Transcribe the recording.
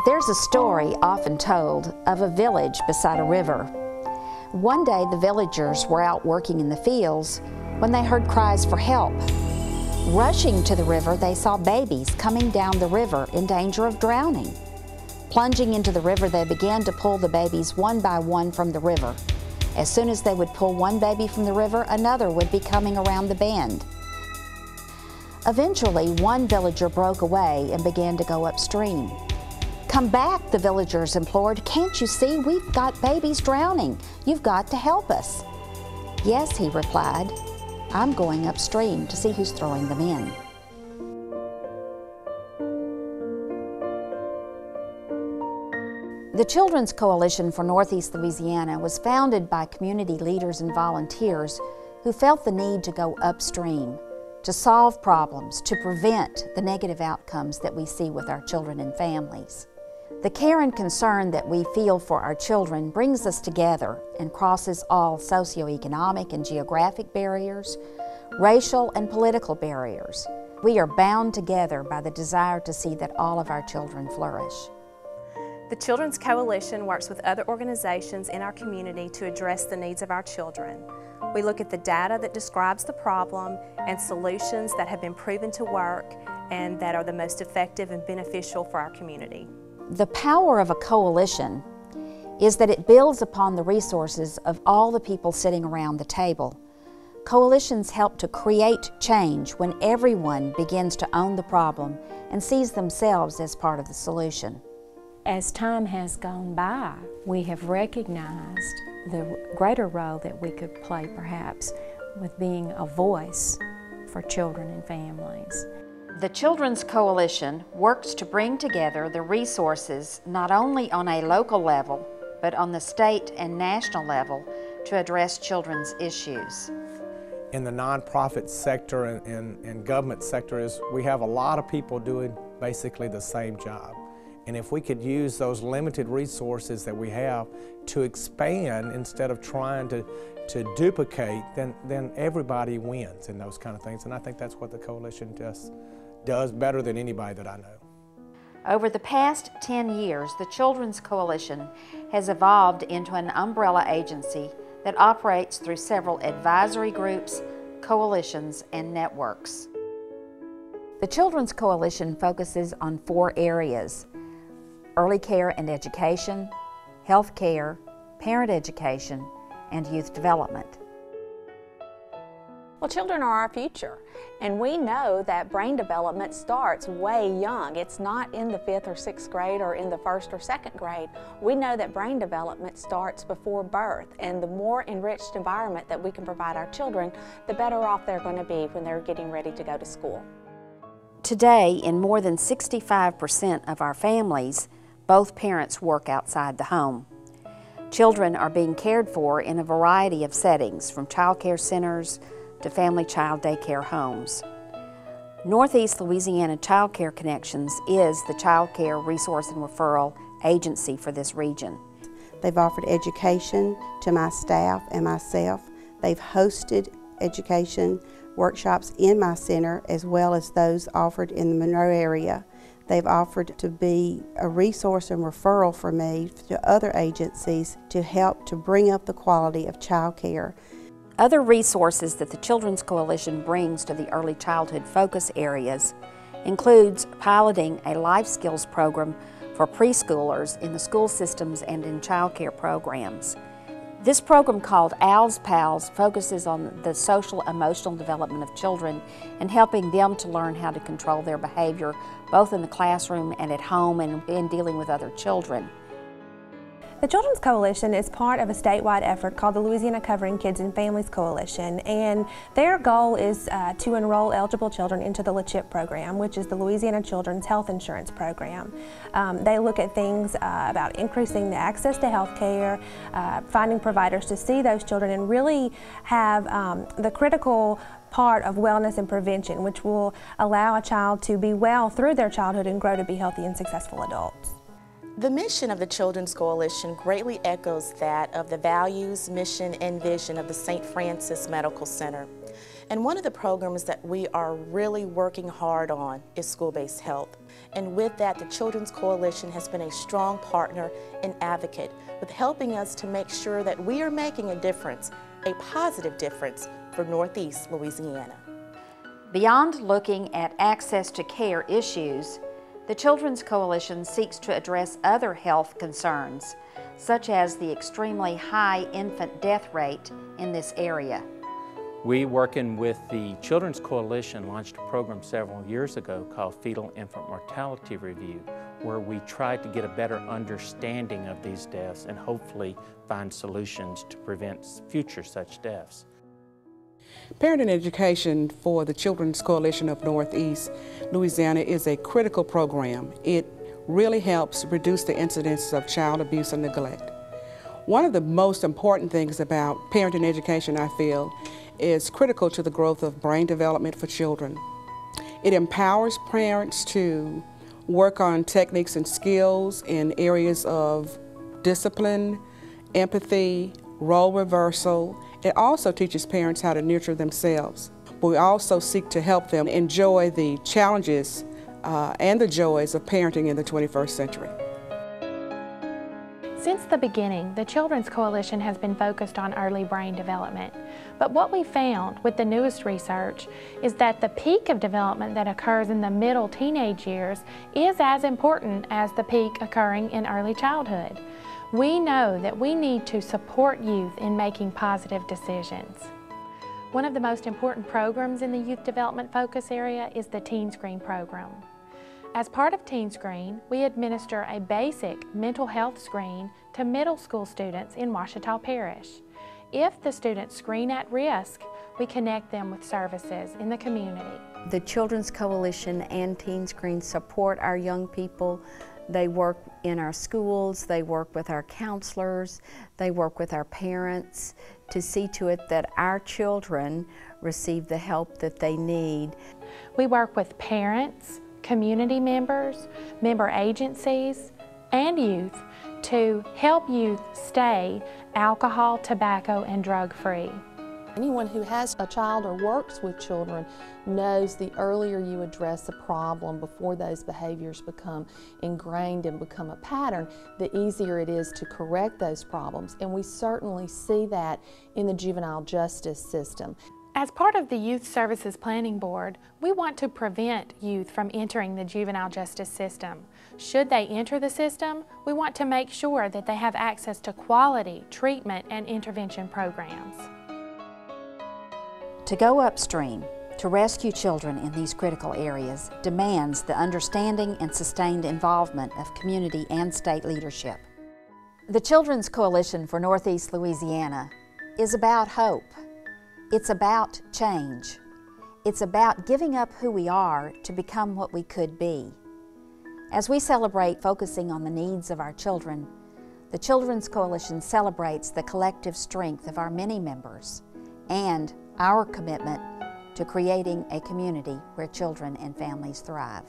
There's a story often told of a village beside a river. One day the villagers were out working in the fields when they heard cries for help. Rushing to the river, they saw babies coming down the river in danger of drowning. Plunging into the river, they began to pull the babies one by one from the river. As soon as they would pull one baby from the river, another would be coming around the bend. Eventually, one villager broke away and began to go upstream. "Come back," the villagers implored. "Can't you see we've got babies drowning? You've got to help us." "Yes," he replied, "I'm going upstream to see who's throwing them in." The Children's Coalition for Northeast Louisiana was founded by community leaders and volunteers who felt the need to go upstream, to solve problems, to prevent the negative outcomes that we see with our children and families. The care and concern that we feel for our children brings us together and crosses all socioeconomic and geographic barriers, racial and political barriers. We are bound together by the desire to see that all of our children flourish. The Children's Coalition works with other organizations in our community to address the needs of our children. We look at the data that describes the problem and solutions that have been proven to work and that are the most effective and beneficial for our community. The power of a coalition is that it builds upon the resources of all the people sitting around the table. Coalitions help to create change when everyone begins to own the problem and sees themselves as part of the solution. As time has gone by, we have recognized the greater role that we could play perhaps with being a voice for children and families. The Children's Coalition works to bring together the resources not only on a local level, but on the state and national level to address children's issues. In the nonprofit sector and government sector, we have a lot of people doing basically the same job. And if we could use those limited resources that we have to expand instead of trying to duplicate, then everybody wins in those kind of things. And I think that's what the coalition does better than anybody that I know. Over the past 10 years, the Children's Coalition has evolved into an umbrella agency that operates through several advisory groups, coalitions, and networks. The Children's Coalition focuses on 4 areas: early care and education, health care, parent education, and youth development. Well, children are our future, and we know that brain development starts way young. It's not in the 5th or 6th grade or in the 1st or 2nd grade. We know that brain development starts before birth, and the more enriched environment that we can provide our children, the better off they're going to be when they're getting ready to go to school. Today, in more than 65% of our families, both parents work outside the home. Children are being cared for in a variety of settings, from child care centers to family child daycare homes. Northeast Louisiana Child Care Connections is the child care resource and referral agency for this region. They've offered education to my staff and myself. They've hosted education workshops in my center as well as those offered in the Monroe area. They've offered to be a resource and referral for me to other agencies to help to bring up the quality of child care. Other resources that the Children's Coalition brings to the early childhood focus areas includes piloting a life skills program for preschoolers in the school systems and in child care programs. This program, called Owls Pals, focuses on the social emotional development of children and helping them to learn how to control their behavior both in the classroom and at home and in dealing with other children. The Children's Coalition is part of a statewide effort called the Louisiana Covering Kids and Families Coalition, and their goal is to enroll eligible children into the LCHIP program, which is the Louisiana Children's Health Insurance Program. They look at things about increasing the access to health care, finding providers to see those children, and really have the critical part of wellness and prevention, which will allow a child to be well through their childhood and grow to be healthy and successful adults. The mission of the Children's Coalition greatly echoes that of the values, mission, and vision of the St. Francis Medical Center. And one of the programs that we are really working hard on is school-based health. And with that, the Children's Coalition has been a strong partner and advocate with helping us to make sure that we are making a difference, a positive difference for Northeast Louisiana. Beyond looking at access to care issues, the Children's Coalition seeks to address other health concerns, such as the extremely high infant death rate in this area. We, working with the Children's Coalition, launched a program several years ago called Fetal Infant Mortality Review, where we tried to get a better understanding of these deaths and hopefully find solutions to prevent future such deaths. Parenting education for the Children's Coalition of Northeast Louisiana is a critical program. It really helps reduce the incidence of child abuse and neglect. One of the most important things about parenting education, I feel, is critical to the growth of brain development for children. It empowers parents to work on techniques and skills in areas of discipline, empathy, role reversal. It also teaches parents how to nurture themselves. But we also seek to help them enjoy the challenges and the joys of parenting in the 21st century. Since the beginning, the Children's Coalition has been focused on early brain development. But what we found with the newest research is that the peak of development that occurs in the middle teenage years is as important as the peak occurring in early childhood. We know that we need to support youth in making positive decisions. One of the most important programs in the Youth Development Focus Area is the Teen Screen program. As part of Teen Screen, we administer a basic mental health screen to middle school students in Ouachita Parish. If the students screen at risk, we connect them with services in the community. The Children's Coalition and Teen Screen support our young people. They work in our schools, they work with our counselors, they work with our parents to see to it that our children receive the help that they need. We work with parents, community members, member agencies, and youth to help youth stay alcohol, tobacco, and drug-free. Anyone who has a child or works with children knows the earlier you address the problem before those behaviors become ingrained and become a pattern, the easier it is to correct those problems. And we certainly see that in the juvenile justice system. As part of the Youth Services Planning Board, we want to prevent youth from entering the juvenile justice system. Should they enter the system, we want to make sure that they have access to quality treatment and intervention programs. To go upstream, to rescue children in these critical areas, demands the understanding and sustained involvement of community and state leadership. The Children's Coalition for Northeast Louisiana is about hope. It's about change. It's about giving up who we are to become what we could be. As we celebrate focusing on the needs of our children, the Children's Coalition celebrates the collective strength of our many members and our commitment to creating a community where children and families thrive.